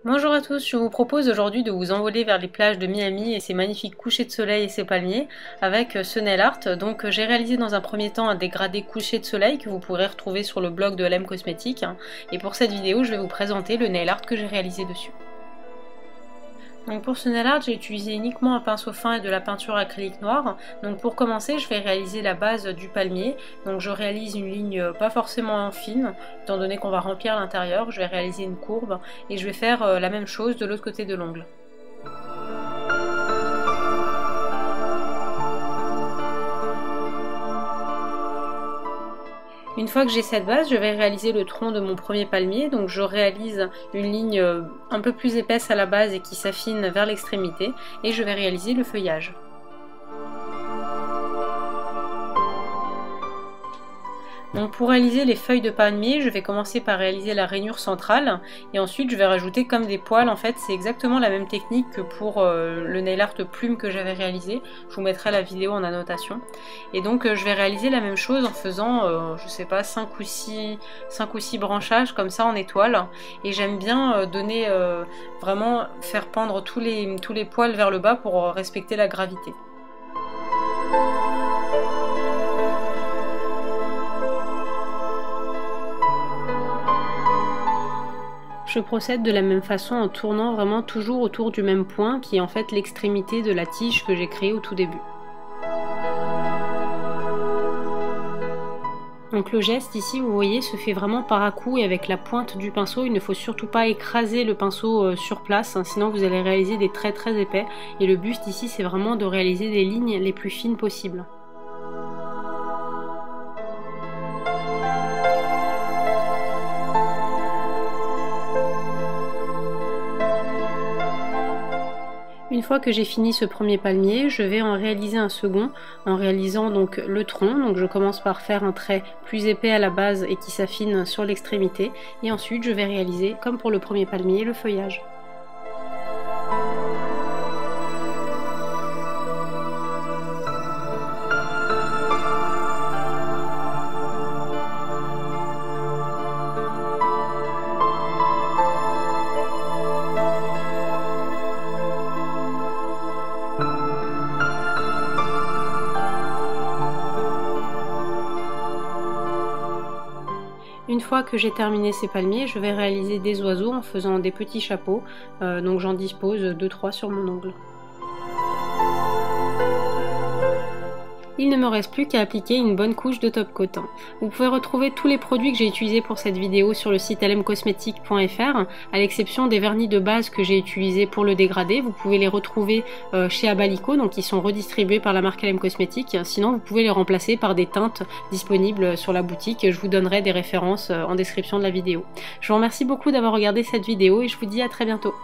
Bonjour à tous, je vous propose aujourd'hui de vous envoler vers les plages de Miami et ses magnifiques couchers de soleil et ses palmiers avec ce nail art. Donc j'ai réalisé dans un premier temps un dégradé coucher de soleil que vous pourrez retrouver sur le blog de LM Cosmétiques. Et pour cette vidéo, je vais vous présenter le nail art que j'ai réalisé dessus. Donc pour ce nail art, j'ai utilisé uniquement un pinceau fin et de la peinture acrylique noire. Donc pour commencer, je vais réaliser la base du palmier. Donc je réalise une ligne pas forcément fine, étant donné qu'on va remplir l'intérieur. Je vais réaliser une courbe et je vais faire la même chose de l'autre côté de l'ongle. Une fois que j'ai cette base, je vais réaliser le tronc de mon premier palmier. Donc je réalise une ligne un peu plus épaisse à la base et qui s'affine vers l'extrémité. Et je vais réaliser le feuillage. Donc pour réaliser les feuilles de palmier, je vais commencer par réaliser la rainure centrale et ensuite je vais rajouter comme des poils. En fait, c'est exactement la même technique que pour le nail art plume que j'avais réalisé. Je vous mettrai la vidéo en annotation. Et donc je vais réaliser la même chose en faisant, je sais pas, 5 ou 6 branchages comme ça en étoile. Et j'aime bien donner vraiment faire pendre tous les poils vers le bas pour respecter la gravité. Je procède de la même façon en tournant vraiment toujours autour du même point qui est en fait l'extrémité de la tige que j'ai créée au tout début. Donc le geste ici, vous voyez, se fait vraiment par à-coups et avec la pointe du pinceau. Il ne faut surtout pas écraser le pinceau sur place, hein, sinon vous allez réaliser des traits très épais. Et le but ici, c'est vraiment de réaliser des lignes les plus fines possibles. Une fois que j'ai fini ce premier palmier, je vais en réaliser un second en réalisant donc le tronc. Donc je commence par faire un trait plus épais à la base et qui s'affine sur l'extrémité. Et ensuite je vais réaliser, comme pour le premier palmier, le feuillage. Une fois que j'ai terminé ces palmiers, je vais réaliser des oiseaux en faisant des petits chapeaux. Donc j'en dispose 2-3 sur mon ongle. Il ne me reste plus qu'à appliquer une bonne couche de top coat. Vous pouvez retrouver tous les produits que j'ai utilisés pour cette vidéo sur le site lmcosmetics.fr, à l'exception des vernis de base que j'ai utilisés pour le dégradé. Vous pouvez les retrouver chez Abalico, donc ils sont redistribués par la marque LM Cosmetics. Sinon, vous pouvez les remplacer par des teintes disponibles sur la boutique. Je vous donnerai des références en description de la vidéo. Je vous remercie beaucoup d'avoir regardé cette vidéo et je vous dis à très bientôt.